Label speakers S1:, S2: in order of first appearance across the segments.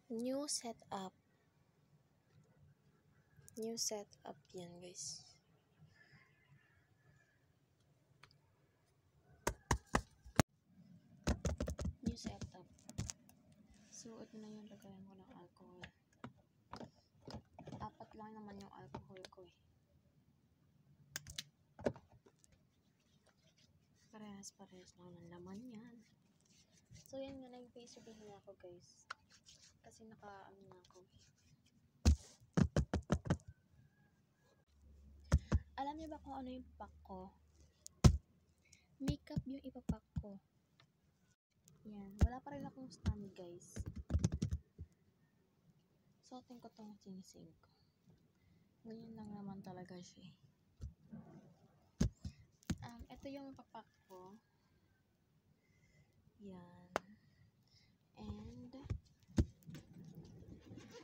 S1: New setup. New setup yan, guys. New setup. So, ito na yung lagayan ko ng alcohol. 4 lang naman yung alcohol ko eh. Parehas lang ng laman yan. So, yan nga, nag-face reveal na ako, guys. Kasi naka-ano na ako. Alam niyo ba kung ano yung pack ko? Makeup yung ipapack ko. Yan. Wala pa rin akong stand, guys. Suotin ko tong singsing ko. Ganyan lang naman talaga siya. Ito yung ipapack ko. Yan. And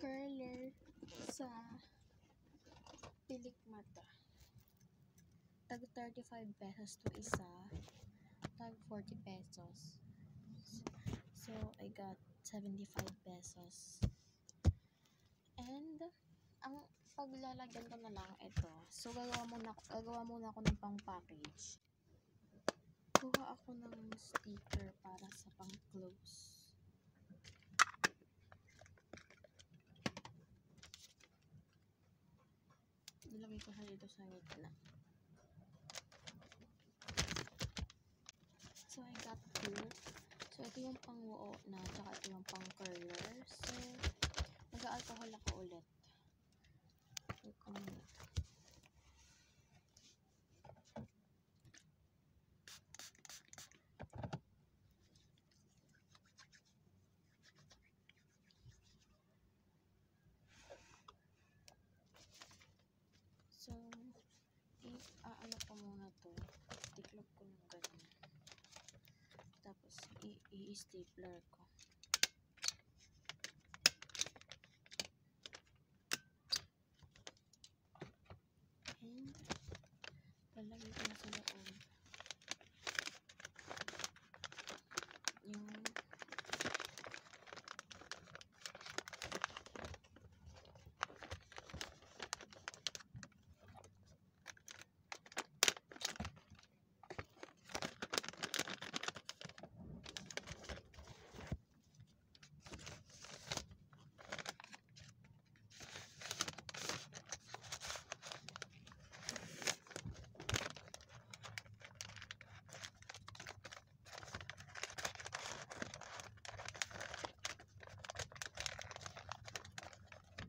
S1: curler sa pilik mata. Tag 35 pesos to isa. Tag 40 pesos. So, I got 75 pesos. And, ang paglalagyan ko na lang ito. So, gagawa muna ako ng pang-package. Kuha ako ng sticker para sa pang-close. Nilagay ko siya dito sa gitna. So, I got 2. So, ito yung pang-buo na, tsaka ito yung pang-curler. So, mag-alcohol ako ulit. Ito ko muna. So, ano ko muna to. Tiklop ko ng ganyan. Tapos, i-stapler ko. And, lalagay ko na sa loob. Yung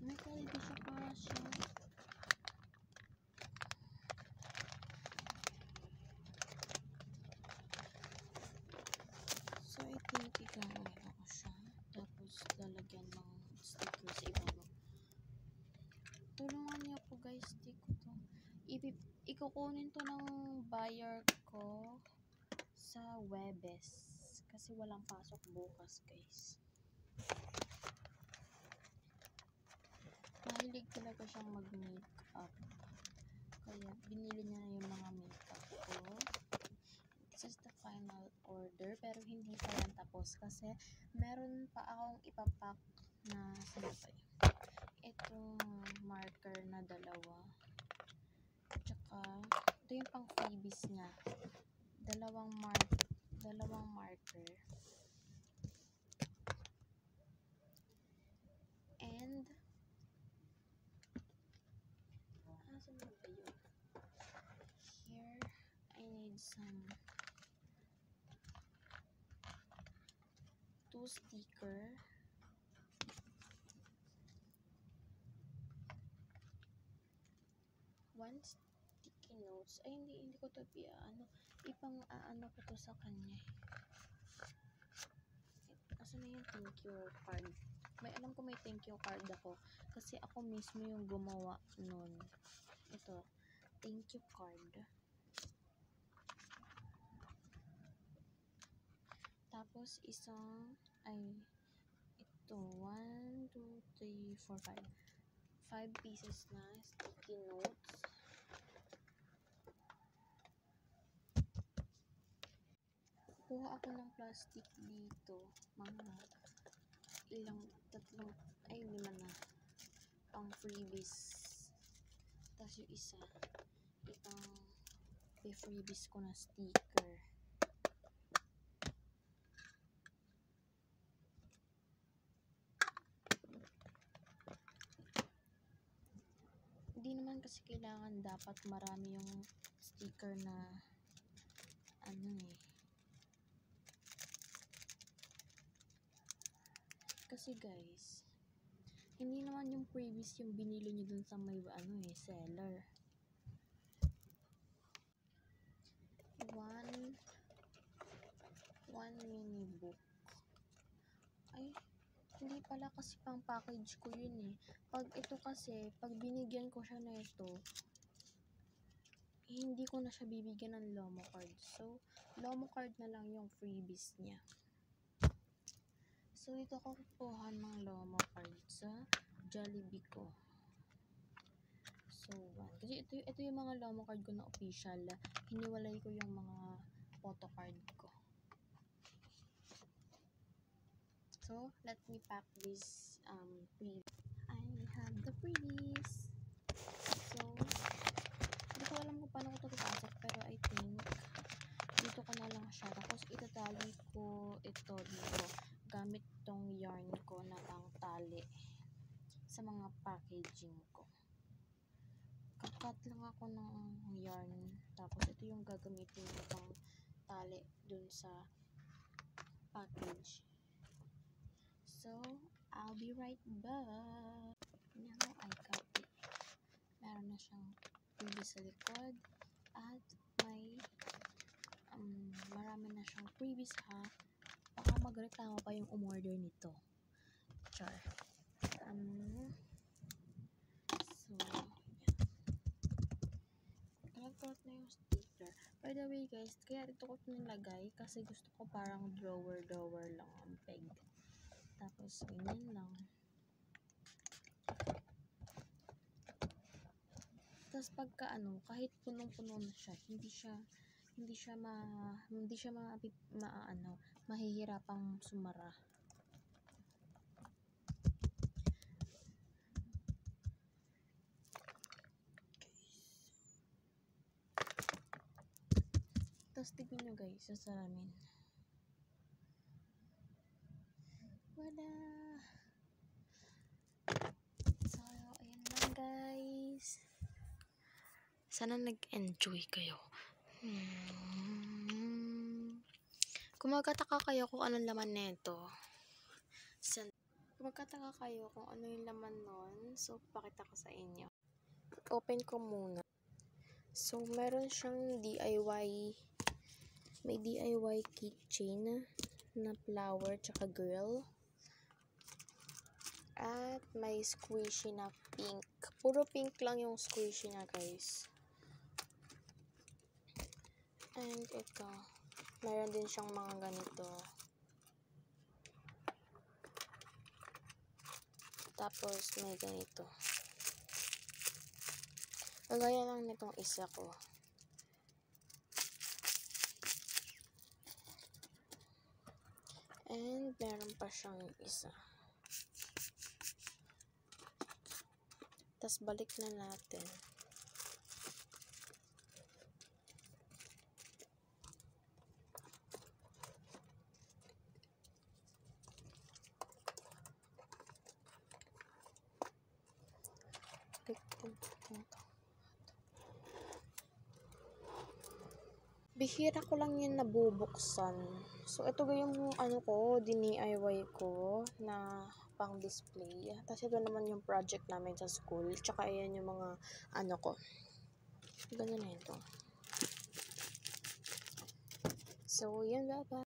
S1: may quality siya para siya. So, I think igagawin ako siya. Tapos, lalagyan ng sticker sa ibabaw. Tulungan niyo po, guys. Stick ko to. Ikukunin to ng buyer ko sa Webes. Kasi walang pasok bukas, guys. Mahilig talaga siyang mag-makeup. Kaya, binili niya na yung mga makeup ko. This is the final order. Pero, hindi pa yan tapos. Kasi, meron pa akong ipapack na sinapay. Itong marker na 2. Tsaka, ito yung pang freebies niya. 2 marker. And, asan na ba yun? Here, I need some 2 sticker. 1 sticky notes. Ay, hindi ko to ipang-aano ko to sa kanya. Asan na yung thank you card? Alam ko may thank you card ako. Kasi ako mismo yung gumawa nun. Ito, thank you card. Tapos, ito, 1, 2, 3, 4, 5 pieces na sticky notes. Kuha ako ng plastic dito. Mga ilang tatlong, ay 5 na pang freebies. Tapos yung isa, itong freebies ko na sticker. Hindi naman kasi kailangan dapat marami yung sticker na kasi guys, hindi naman yung previous yung binili nyo dun sa may seller. One mini book. Ay, hindi pala kasi pang package ko yun eh. Pag ito kasi, pag binigyan ko siya na ito, hindi ko na siya bibigyan ng Lomo card. So, Lomo card na lang yung freebies niya. So, dito ko kukuha ng Lomo card sa Jollibee ko. So, kasi ito yung mga Lomo card ko na official. Hiniwalay ko yung mga photo card ko. So, let me pack this freebies. I have the freebies. So, hindi ko alam kung paano ko ito papasok, pero I think dito ko na lang siya. Tapos, itatali ko ito dito gamit tong yarn ko na pang tali sa mga packaging ko. Kakat lang ako ng yarn. Tapos, ito yung gagamitin ko pang tali dun sa package. So, I'll be right back. Now, I got it. Meron na siyang freebies sa likod. At may marami na siyang freebies ha. Baka magreklamo pa yung umorder nito. Char. So, yan. Kalat-kalat na yung sticker. By the way guys, kaya dito ko nilagay kasi gusto ko parang drawer lang ang peg. Tapos, ganyan lang. Tapos pagka kahit punong-puno na siya, hindi siya mahihirapang sumara. Tapos tignan nyo guys, sa salamin. Wala! So, ayan lang guys. Sana nag-enjoy kayo. Kung magkataka kayo kung anong laman nito, kung magkataka kayo kung ano yung laman nun, so pakita ko sa inyo. Open ko muna. So, meron siyang may DIY keychain na flower tsaka girl. At may squishy na pink. Puro pink lang yung squishy na guys. And ito, meron din siyang mga ganito. Tapos may ganito. Kagaya lang nitong isa ko. And meron pa siyang isa. Tapos balik na natin. Bihira ko lang yan nabubuksan. So, ito yung DIY ko na pang display. Tapos ito naman yung project namin sa school. Tsaka ayan yung mga ko. Ganyan na ito. So, yan, bye-bye.